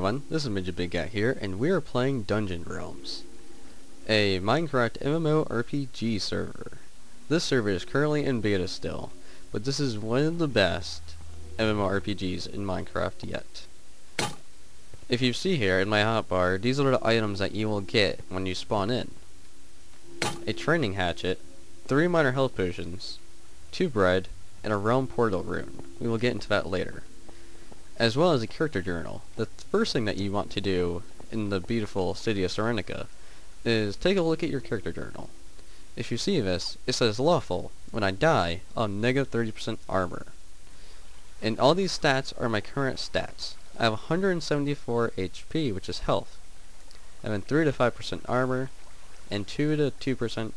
everyone, this is Midget here, and we are playing Dungeon Realms, a Minecraft MMORPG server. This server is currently in beta still, but this is one of the best MMORPGs in Minecraft yet. If you see here in my hotbar, these are the items that you will get when you spawn in. A training hatchet, 3 minor health potions, 2 bread, and a realm portal rune. We will get into that later. As well as a character journal. The first thing that you want to do in the beautiful city of Serenica is take a look at your character journal. If you see this, it says lawful. When I die, I'll have negative 30% armor. And all these stats are my current stats. I have 174 HP, which is health. I have 3 to 5% armor, and 2 to 2%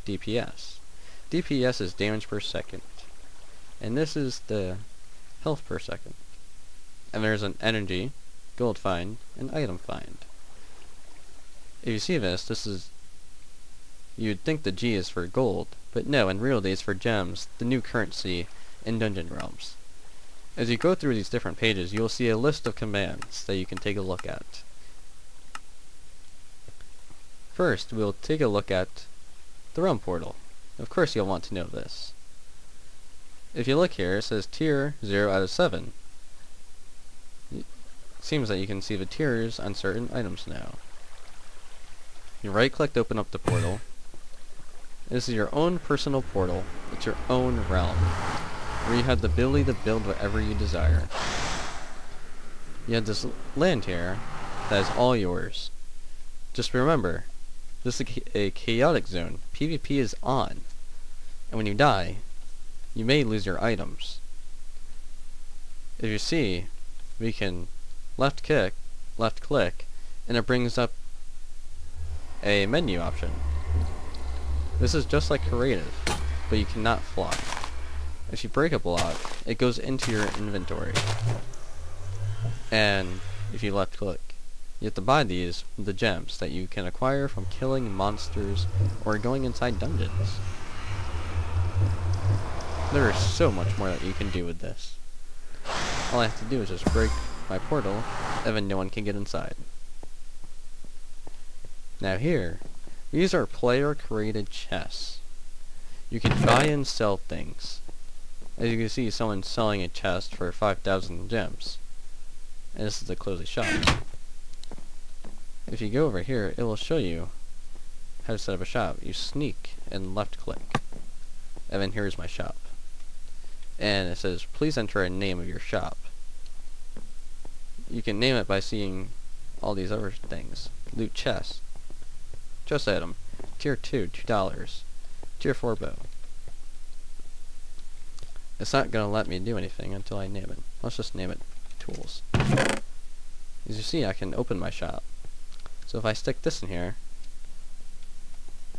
DPS. DPS is damage per second. And this is the health per second. And there's an energy, gold find, and item find. If you see this is... you'd think the G is for gold, but no, in reality it's for gems, the new currency in Dungeon Realms. As you go through these different pages, you'll see a list of commands that you can take a look at. First, we'll take a look at the realm portal. Of course you'll want to know this. If you look here, it says tier 0 out of 7. Seems that you can see the tiers on certain items now. You right click to open up the portal. This is your own personal portal. It's your own realm, where you have the ability to build whatever you desire. You have this land here that is all yours. Just remember, this is a chaotic zone. PvP is on. And when you die, you may lose your items. If you see, we can left click, and it brings up a menu option. This is just like creative, but you cannot fly. If you break a block, it goes into your inventory. And if you left click, you have to buy these with the gems that you can acquire from killing monsters or going inside dungeons. There is so much more that you can do with this. All I have to do is just break my portal, and then no one can get inside. Now here, these are player created chests. You can buy and sell things. As you can see, someone's selling a chest for 5,000 gems. And this is the close the shop. If you go over here, it will show you how to set up a shop. You sneak and left click. And then here's my shop. And it says, please enter a name of your shop. You can name it by seeing all these other things. Loot chest. Chest item. Tier 2, $2. Tier 4 bow. It's not going to let me do anything until I name it. Let's just name it tools. As you see, I can open my shop. So if I stick this in here,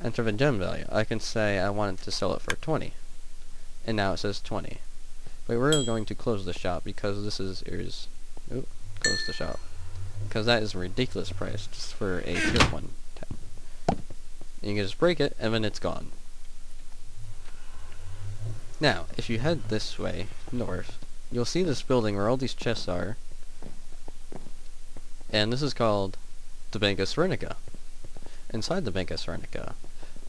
enter the gem value. I can say I want to sell it for 20. And now it says 20. But we're going to close the shop because this is... close the shop. Because that is a ridiculous price just for a tier 1 tab. And you can just break it and then it's gone. Now, if you head this way, north, you'll see this building where all these chests are. And this is called the Bank of Serenica. Inside the Bank of Serenica,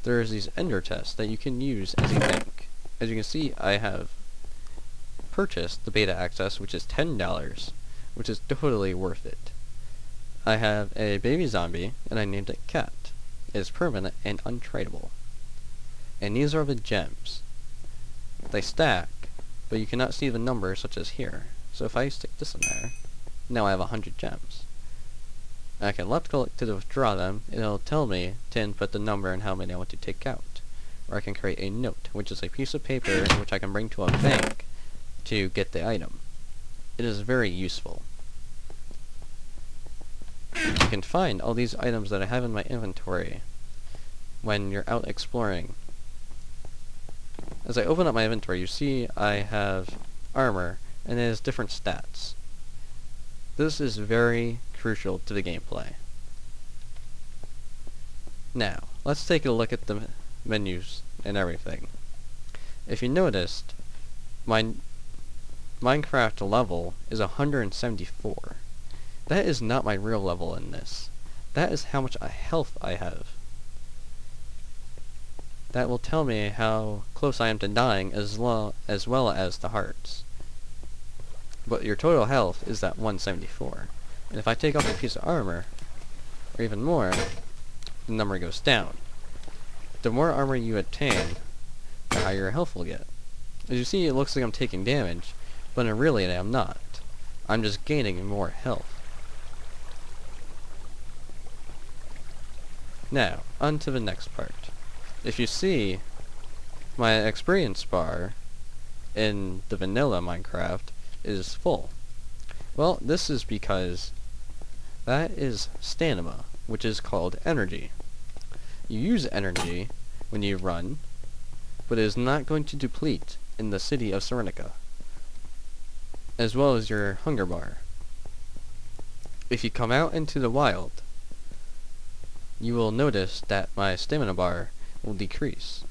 there's these ender chests that you can use as a bank. As you can see, I have purchased the beta access, which is $10. Which is totally worth it. I have a baby zombie, and I named it KaT. It is permanent and untradeable. And these are the gems. They stack, but you cannot see the numbers such as here. So if I stick this in there, now I have 100 gems. And I can left click to withdraw them, and it'll tell me to input the number and how many I want to take out. Or I can create a note, which is a piece of paper which I can bring to a bank to get the item. It is very useful. You can find all these items that I have in my inventory when you're out exploring. As I open up my inventory, you see I have armor, and it has different stats. This is very crucial to the gameplay. Now, let's take a look at the menus and everything. If you noticed, my Minecraft level is 174. That is not my real level in this. That is how much health I have. That will tell me how close I am to dying as well as the hearts. But your total health is at 174. And if I take off a piece of armor, or even more, the number goes down. The more armor you attain, the higher your health will get. As you see, it looks like I'm taking damage, but in reality I'm not. I'm just gaining more health. Now, on to the next part. If you see, my experience bar in the vanilla Minecraft is full. Well, this is because that is stamina, which is called energy. You use energy when you run, but it is not going to deplete in the city of Serenica, as well as your hunger bar. If you come out into the wild, you will notice that my stamina bar will decrease.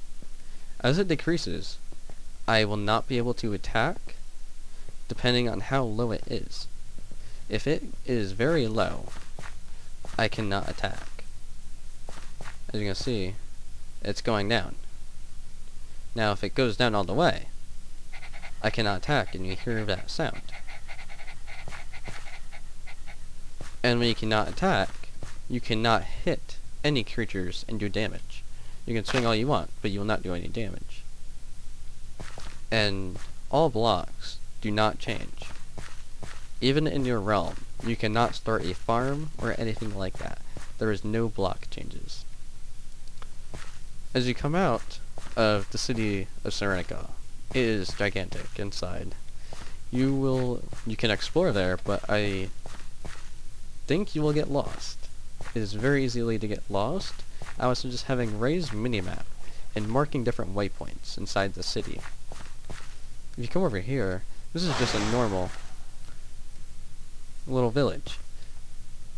As it decreases, I will not be able to attack depending on how low it is. If it is very low, I cannot attack. As you can see, it's going down. Now if it goes down all the way, I cannot attack, and you hear that sound. And when you cannot attack, you cannot hit any creatures and do damage. You can swing all you want, but you will not do any damage. And all blocks do not change. Even in your realm, you cannot start a farm or anything like that. There is no block changes. As you come out of the city of Serenica, it is gigantic inside. You can explore there, but I think you will get lost. It is very easily to get lost. I was just having raised minimap and marking different waypoints inside the city. If you come over here, this is just a normal little village.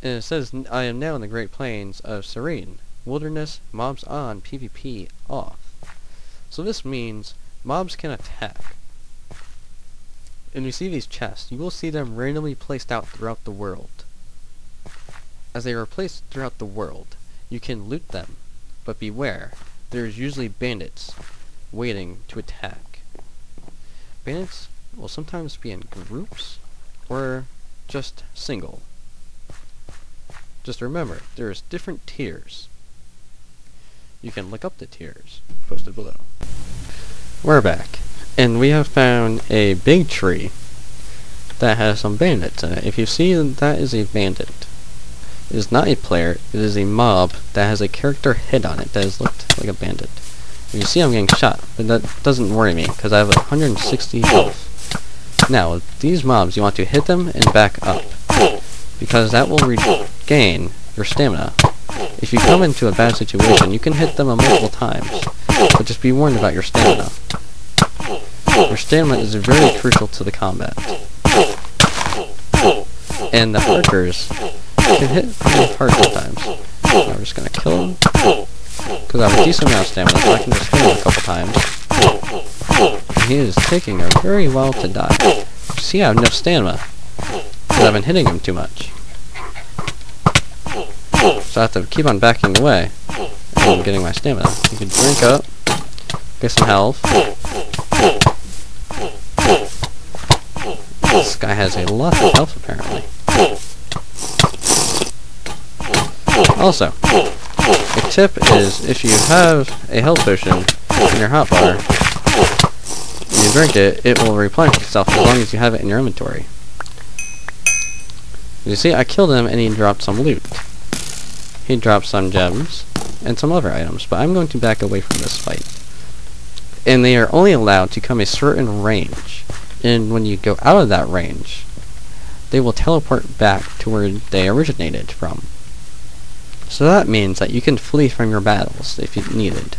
And it says, I am now in the Great Plains of Serene. Wilderness, mobs on, PvP off. So this means mobs can attack. And you see these chests, you will see them randomly placed out throughout the world. As they are placed throughout the world, you can loot them, but beware, there is usually bandits waiting to attack. Bandits will sometimes be in groups, or just single. Just remember, there's different tiers. You can look up the tiers posted below. We're back, and we have found a big tree that has some bandits in it. If you see, that is a bandit. It is not a player, it is a mob that has a character head on it that has looked like a bandit. And you see I'm getting shot, but that doesn't worry me, because I have 160 health. Now, with these mobs, you want to hit them and back up, because that will regain your stamina. If you come into a bad situation, you can hit them multiple times, but just be warned about your stamina. Your stamina is very crucial to the combat. And the archers can hit pretty hard sometimes. I'm just going to kill him, because I have a decent amount of stamina, so I can just hit him a couple times. And he is taking a very while to die. See, I have enough stamina, because I've been hitting him too much. So I have to keep on backing away and getting my stamina. You can drink up, get some health. This guy has a lot of health apparently. Also, a tip is if you have a health potion in your hotbar, and you drink it, it will replenish itself as long as you have it in your inventory. You see, I killed him and he dropped some loot. He dropped some gems and some other items, but I'm going to back away from this fight. And they are only allowed to come a certain range, and when you go out of that range, they will teleport back to where they originated from. So that means that you can flee from your battles if you needed.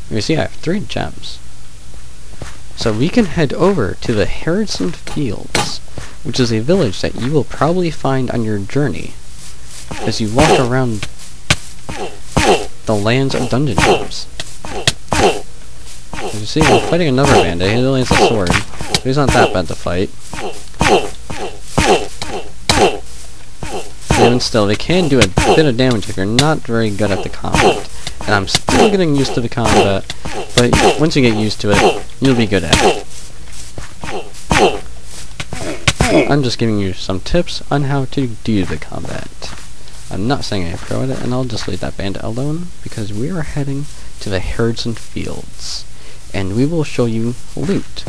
You see, I have 3 gems. So we can head over to the Harrison Fields, which is a village that you will probably find on your journey as you walk around the lands of dungeon rooms. As you see, we're fighting another bandit. He only has a sword, so he's not that bad to fight. even still, they can do a bit of damage if you're not very good at the combat. And I'm still getting used to the combat, but once you get used to it, you'll be good at it. I'm just giving you some tips on how to do the combat. I'm not saying I'm a pro at it, and I'll just leave that bandit alone, because we are heading to the herds and fields, and we will show you loot.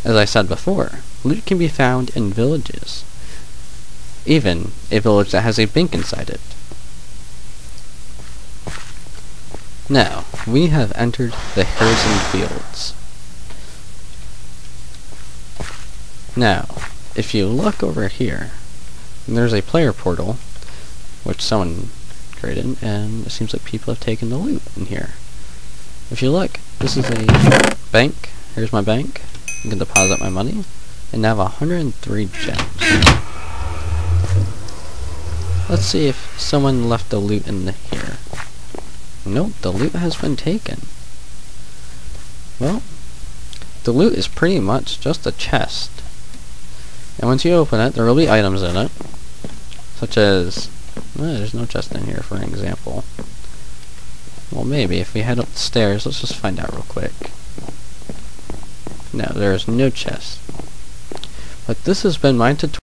As I said before, loot can be found in villages. Even a village that has a bank inside it. Now, we have entered the herds and fields. Now, if you look over here, there's a player portal, which someone created, and it seems like people have taken the loot in here. If you look, this is a bank. Here's my bank. You can deposit my money, and now I have 103 gems. Let's see if someone left the loot in here. Nope, the loot has been taken. Well, the loot is pretty much just a chest. And once you open it, there will be items in it. Such as... there's no chest in here, for an example. Well, maybe. If we head up the stairs, let's just find out real quick. No, there is no chest. But this has been my tutorial.